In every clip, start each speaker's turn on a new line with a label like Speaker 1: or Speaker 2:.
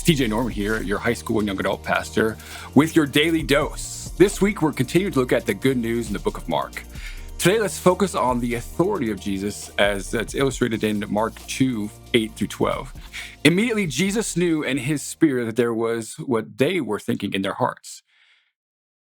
Speaker 1: TJ Norman here, your high school and young adult pastor, with your daily dose. This week, we're continuing to look at the good news in the book of Mark. Today, let's focus on the authority of Jesus as it's illustrated in Mark 2, 8 through 12. Immediately, Jesus knew in his spirit that there was what they were thinking in their hearts.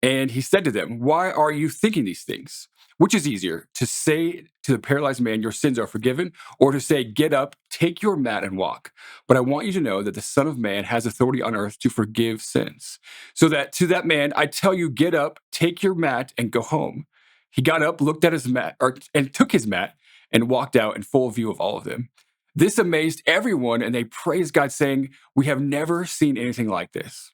Speaker 1: And he said to them, "Why are you thinking these things? Which is easier, to say to the paralyzed man, 'Your sins are forgiven,' or to say, 'Get up, take your mat and walk'? But I want you to know that the Son of Man has authority on earth to forgive sins. So that to that man, I tell you, get up, take your mat, and go home." He got up, looked at his mat, and took his mat and walked out in full view of all of them. This amazed everyone, and they praised God, saying, "We have never seen anything like this."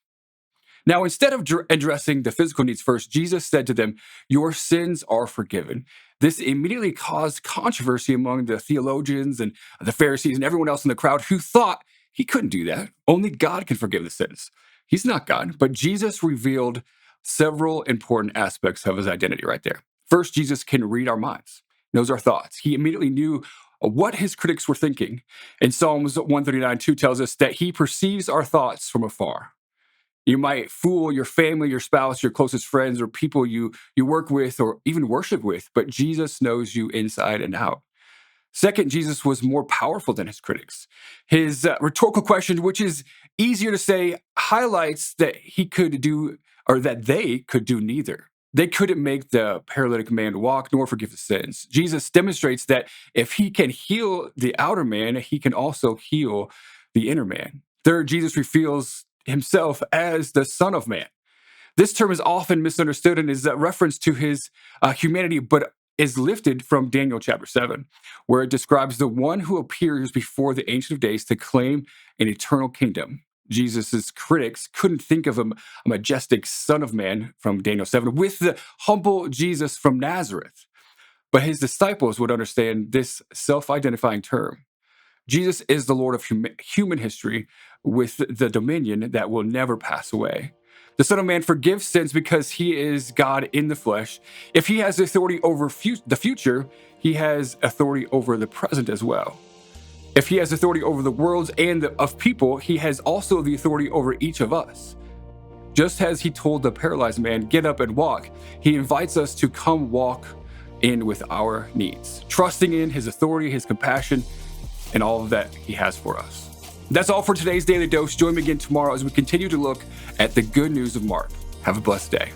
Speaker 1: Now, instead of addressing the physical needs first, Jesus said to them, "Your sins are forgiven." This immediately caused controversy among the theologians and the Pharisees and everyone else in the crowd who thought he couldn't do that. Only God can forgive the sins. He's not God. But Jesus revealed several important aspects of his identity right there. First, Jesus can read our minds, knows our thoughts. He immediately knew what his critics were thinking. In Psalms 139:2 tells us that he perceives our thoughts from afar. You might fool your family, your spouse, your closest friends, or people you work with or even worship with, but Jesus knows you inside and out. Second, Jesus was more powerful than his critics. His rhetorical question, which is easier to say, highlights that he could do, or that they could do neither. They couldn't make the paralytic man walk nor forgive the sins. Jesus demonstrates that if he can heal the outer man, he can also heal the inner man. Third, Jesus reveals himself as the Son of Man. This term is often misunderstood and is a reference to his humanity, but is lifted from Daniel chapter 7, where it describes the one who appears before the Ancient of Days to claim an eternal kingdom. Jesus's critics couldn't think of a majestic Son of Man from Daniel 7 with the humble Jesus from Nazareth, but his disciples would understand this self-identifying term. Jesus is the Lord of human history with the dominion that will never pass away. The Son of Man forgives sins because he is God in the flesh. If he has authority over the future, he has authority over the present as well. If he has authority over the worlds and of people, he has also the authority over each of us. Just as he told the paralyzed man, "Get up and walk," he invites us to come walk in with our needs, trusting in his authority, his compassion, and all of that he has for us. That's all for today's Daily Dose. Join me again tomorrow as we continue to look at the good news of Mark. Have a blessed day.